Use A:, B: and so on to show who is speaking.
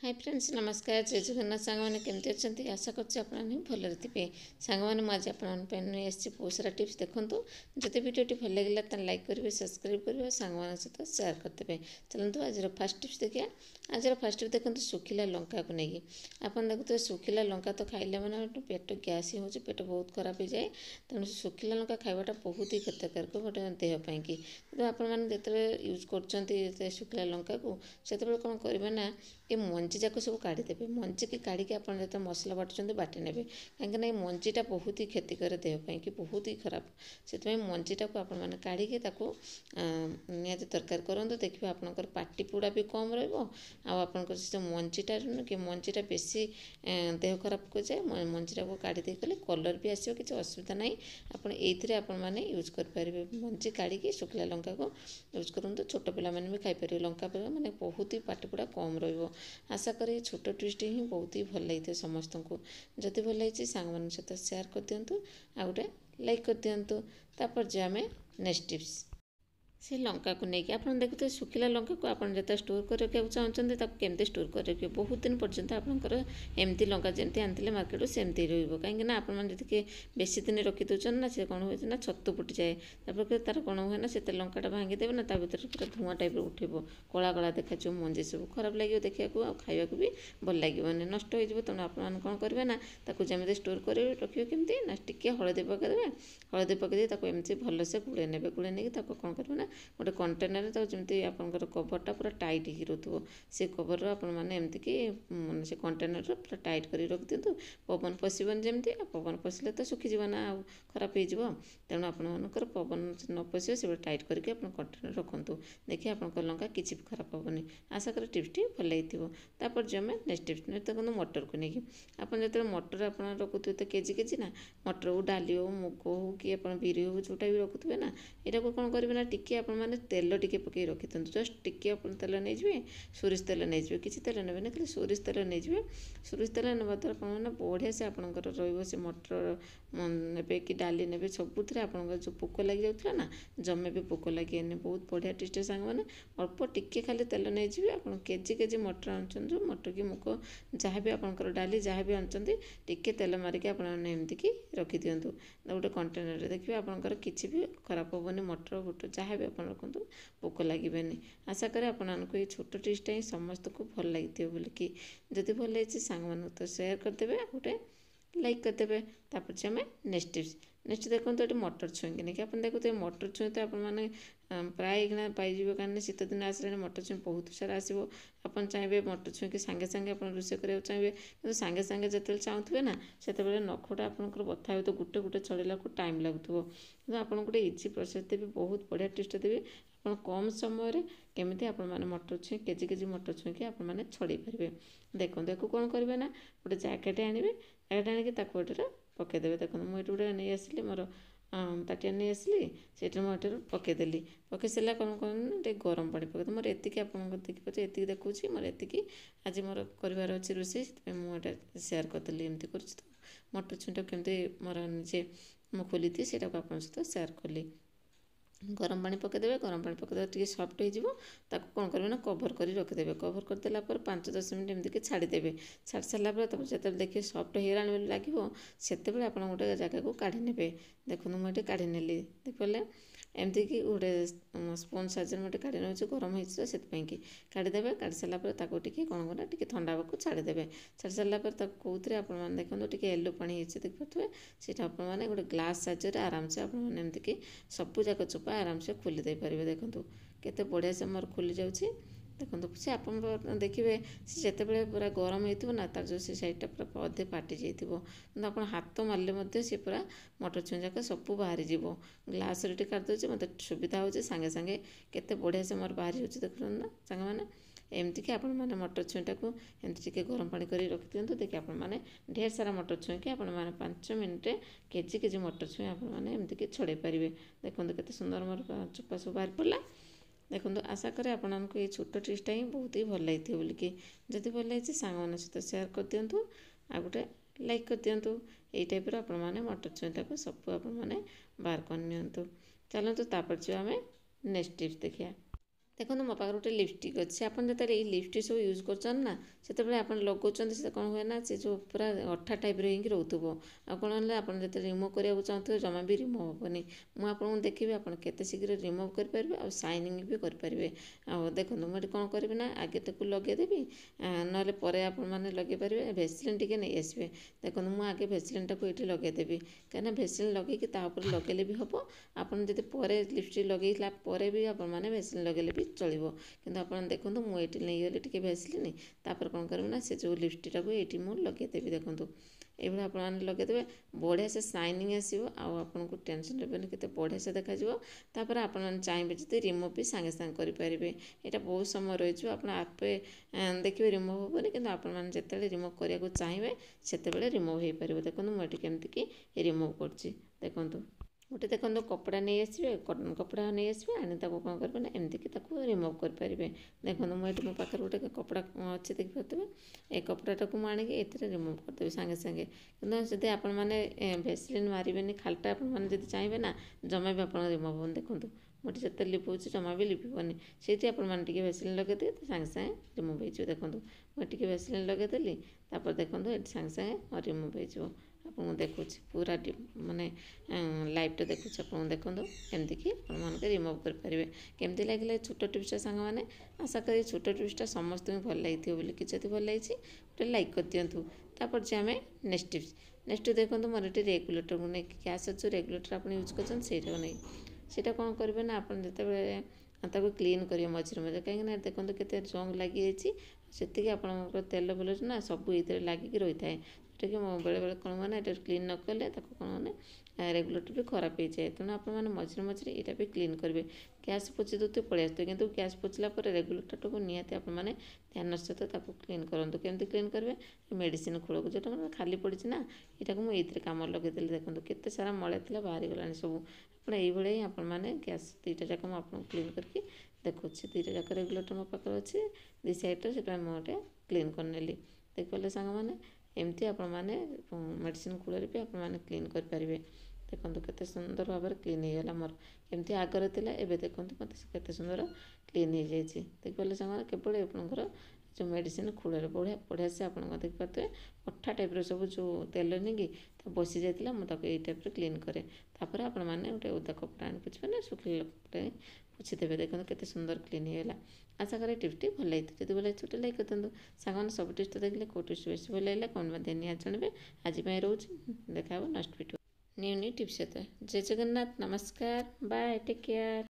A: Hi friends नमस्कार जय जगन्नाथ सांग मैंने केमती अच्छा आशा करने भलि थे सांग मैंने मुझे आपसी बहुत सारा टिप्स देखूँ जब भिडियोटी भल लगे तो लाइक करेंगे सब्सक्राइब करेंगे सांग सहित सेयार करते चलते आज फास्ट टिप्स देखिए। आज फास्ट टिप्स देखते सुखिला लंका को लेकिन आप देखते सुखिला लंका तो खाइले मैंने पेट गैस ही हो पेट बहुत खराब हो जाए तेणु सुखिला लंका खावाटा बहुत ही क्षतिकारक गोटे देहपाई कि आपत यूज कर सुखिला लंका को से कौन करेंगे ना ये मंजी जाक सब काढ़ीदेवे मंजी की काढ़ी आप मसला बाटुंट बाटी ने कहीं मंजीटा बहुत ही क्षतिकर देहपाई कि बहुत ही खराब से मंजीटा को आपने काढ़ी निहती तरकारी करूँ देखिए आपंकर पाटी पुड़ा भी कम रपर से मंजीटा कि मंजीटा बेसी देह खराब कर जाए मंजीटा को काढ़ी कले कलर भी आसो किसी असुविधा ना आपने यूज करेंगे मंजी काढ़ी शुखिला लंका को यूज करूँ छोट पिला भी खाईपर लंका मैंने बहुत ही पाटी पुड़ा कम आशा करी छोट ट्विस्ट ही बहुत ही भल लगी समस्त को जदि भल लगी सांग सहित सेयार कर दिंतु आ गए लाइक कर दिंतु तापर जे आम नेक्स्ट टिप्स से लंका को लेकिन आप देखते सुखिला लंका को आप जो स्टोर कर रखा चाहते केमती स्टोर कर रखिए बहुत दिन पर्यंत आपंकर एमती लंका जमी आनी मार्केट सेमती रही आपके बेसी दिन रखी दूसरे ना से कौन हुए ना छतु फुटी जाए तार कौन हुए ना से लंकाटा भांगीदेवे ना भर पूरा धुआं टाइप उठे कला कला देखा मंजी सब खराब लगे देखा खावा भी भल लगे नष्ट हो तेणु आप कौन करेंगे ना जमी स्टोर कर रखिए केमती ना टी हलदी पकईदेवे हलदी पकईदे एमती भलसे गुड़े ने गुड़े नहीं कौन करेंगे ना गोटे कंटेनर जमी आपंकर कभरटा पूरा टाइट ही रोक से कभर आपमती से कंटेनर पूरा टाइट कर रखि दिंतु पवन पशिबन जमी पवन पशिले तो सुखीज ना खराब हो तेणु आपंकर पवन न पशि से टाइट करके कंटेनर रखुँ देखिए आप लंका किसी भी खराब हेनी आशा कर टिप्स भल लगी जो आम नेक्स्ट टिप्स देखो मटर को लेकिन आप जो मटर आप रखुए तो केजी ना मटर हो डाली हो मुग हो कि बिरी हो जोटा भी रखुए ना यहाँ को कौन करेंगे ना टी आपने तेल टी पकई रखि था जस्ट टी आप तेल नहीं सोरिष तेल नहीं किसी तेल ने खाली सोरिष तेल नहीं सोरिष तेल ना द्वारा बढ़िया से आपंकर रे मटर ने कि डाली ने सबुथ आप जो पोक लग जाता ना जमे भी पोक लगे बहुत बढ़िया टेस्ट सांग मैंने अल्प टिके खाली तेल नहीं आप केजी मटर आनुन जो मटर की मुग जहाँ भी आपंकर डाली जहाँ भी आनुंट टिके तेल मारिक आपमती रखि दिंतु गोटे कंटेनर देखिए आपंकर किसी भी खराब हेनी मटर बुट जहाँ भी आप रखुँ पोक लगे आशा करें आपको ये छोट टिप्सटा ही समस्त को भल लगी बोलिकी जदि भल लगी सांग तो सेयार करदे गोटे लाइक करदे तापर आम नेक्स्ट टिप्स नेक्स्ट देखो ये मटर छुई कि नहीं आप देखते मटर छुई तो आपने प्राय पाइबे कहीं शीत दिन आसला मटर छुई बहुत सारा आसो आप चाहिए मटर छुई कि सागे सागे आप रोषे करा चाहिए कि सागे सागे जो चाहूए ना से नखटा आपंकर बथा हो तो गोटे गोटे छड़ेला को टाइम लगुव कि आपको गोटे इजी प्रोसेस देवी बहुत बढ़िया टिप्स देवी आप कम समय केमी आप मटर छुई केजी मटर छुई कि आपने छड़े पारे देखो देखो कौन करेंगे ना गोटे जैकेट आने जैकेट पकईदेवे देखो मुझे गोटे नहीं आसली मोर ताटिया नहीं आसली से मुझे पकईदेली पकई सारा कौन कौन गरम पानी पकईदे मोर एति आप देखिए ये देखुची मोर एति आज मोर कर अच्छी रोषे मुझे सेयार करदेली एमती कर मटर छुईटा केमती मोर निजे मुझे खोली थी से आप सहित सेयार कली गरम पानी पकईदेवे गरम पानी पकईदे टी सफ्ट हो कौन करेंगे ना कभर कर रखिदेवे कभर करदेला 5-10 मिनट एमती छाड़ीदेवे छाड़ी सारापर जो देखिए सफ्ट हो लगे से आप गोटे जगह को काढ़ी ने देखो मुझे काढ़ी नेली देखिए एमती कि गोटे स्पोन साइजर मुझे काढ़ी नौ गरम होती कि काढ़ीदेवे काढ़ी सारापर कौन करना टी ठंडा हाँ छाड़ीदेवे छाड़ी सारापर कौन आप देखो टी येलो पानी देखिए सीटा आपने गोटे ग्लास साइजर आराम से आपमती सबू जाक चोपा आराम से खोली दे पारे देखो केते बढ़िया से मोर खोली जाऊँगी देखो से आप देखिए से जिते पूरा गरम होना तार जो साइडटा पूरा अधे फाटी जाइए आप हाथ मारे सी पूरा मटर छुई जाक सब बाहरी जीव ग्लास रे काटिदे मत सुविधा हो सागे सागे केते बढ़िया से मोर बाहरी हो देखुन ना सांग मैंने एमती कि आपने मटर छुईटा को एमती टे गरम पानी कर रखि दिंतु देखिए आपने ढेर सारा मटर छुई कि आपने 5 मिनट केजी मटर छुई आपने एमती कि छड़े पारे देखो के सुंदर मोर चोपा सब बाहर पड़ा देखो आशा करें आपको ये छोट टिप्सटा ही बहुत ही भल लगी बोलिकी जदि भल लगी सांग सहित सेयार कर दिंतु आ गए लाइक कर दिंतु यही टाइप आपने मटर छुईटा को सब आपने बाहर कर चलतु तापर जो आम नेक्स्ट टिप्स देखिए देखो मो पाखे गोटे लिपस्टिक अच्छे आप जो ये लिपस्टिक सब यूज कर ना से आप लगाउं से कौन हुए ना से जो पूरा अठा टाइप रोक रोथुव आपन आप जो रिमूव करने चाहते जमा भी रिमूव हेनी मुझे देखी आप शीघ्र रिमूव करेंगे और साइनिंग भी करेंगे। आ देखो मुझे कौन करी ना आगे ताको लगेदेवी ना आपने लगे पारे भेसलिन टी नहीं आसवे। देखो मुझे आगे भेसलिन टाक ये लगेदेवी कहीं भेसलिन लगे लगेले भी हम आपड़ जब लिपस्टिक लगे भी आपने भेसलिन लगेले भी चलो कि आप देखो मुझे नहीं गली टी भेसलिन तापर कौन करेंगे ना से जो लिपस्टिक टाक ये मुझे लगेदेवी। देखो ये आप लगेदेवे बढ़िया से साइनिंग आसो आपन को टेंशन रही के बढ़िया से देखा आप चाहिए जो रिमूव भी सांगे सांगे करेंगे। यहाँ बहुत समय रही आप देखिए रिमूव हेनी कि आपते रिमूव करने चाहिए से रिमूव हो पार। देखो मुझे केमती रिमूव कर देखूँ गोटे देखो कपड़ा नहीं आसवे कपड़ा नहीं आसवे आने कौन करेंगे ना एमती रिमूव करेंगे। देखो मुझे मो पाखे गोटे कपड़ा अच्छे देखिए ये कपड़ा को मुझे ये रिमूव करदेवी सांगे सांगे कि जब आप भेसलिन मारे खालटा आपने चाहिए ना जमा भी आप रिमूव हो। देखो मुझे जिते लिपोच जमा भी लिपन से आपने भेसलिन लगेदे सांगे सांगे रिमूव हो। देखो मुझे भेसलिन लगेदेली देखो ये सांगे सांगे रिमूव हो। आपको देखुँ पूरा माने लाइव देखुँ आपको देखो एमती कि आपके रिमूव करेंगे। केमती लगे छोट टिप्सटा सांग मैंने आशा करी छोट टिप्सटा समस्त भल लगी बोलिकी जब भल लगी गोटे लाइक कर दिंतु। तापर जे आम नेक्स्ट टिप्स नेक्स्ट देखो मोर ये रेगुलेटर को लेकिन गैस जो रेगुलेटर आप यूज कर नहीं सीटा कौन करेंगे ना आप जो क्लीन करेंगे मझे मझे कहीं देखो के जंग लगी से आप तेल बेल ना सब ये लगिक रही है ठीक है बेले बेले कौन मैंने ये क्लीन न कले कौन मैंने रेगुलेटर भी खराब हो जाए तेणु आप मझे मझे यहाँ भी क्लीन करेंगे। गैस पोची दूसरे पलि आसते कि गैस पोचला रेगुलेटर को निहाती आपने ध्यान सहित क्लीन करूँ केमती क्लीन करेंगे मेडिसिन खोल को जो मतलब खाली पड़ी ना यहाँ मुझे कम लगेदेली। देखो केते सारा मलिया था बाहरी गलानी सब आपड़ा ही आपने गैस दुईटा जाक मुझे क्लीन करके देखो दुईटा जाक रेगुलेटर मो पाखे अच्छे दी सैड्रे से मुझे क्लीन करनेली देखिए सांग मैंने एमती आपने मेडिसिन कूल भी आपने क्लीन करेंगे। देखो केते सुंदर भाव में क्लीन हो गला मोर एमती आगर था एवं देखो मत के सुंदर क्लीन हो जाए। देखिए सांग केवल आपंकर जो मेडिसिन खूल बढ़िया बढ़िया से आप देखिए अठा टाइप सब जो तेल नहीं कि बसी जाता मुझे ये टाइप क्लीन करे तापर आपने गोटे ओदा कपड़ा आनी पोछे ना शुखिला कपड़ा पोछीदेवे। देखो केते सुंदर क्लीन हो गला। आशा करें टिप्सटी भल लगी जब भल लगी लाइक कर दिखाँ सांग सब टिप्स देखिए कौ टिप्स बेस भल लगे कौन मत निहाती जानवे आज रोज देखा next video new new tips सहित। जय जगन्नाथ नमस्कार बाय टेक केयर।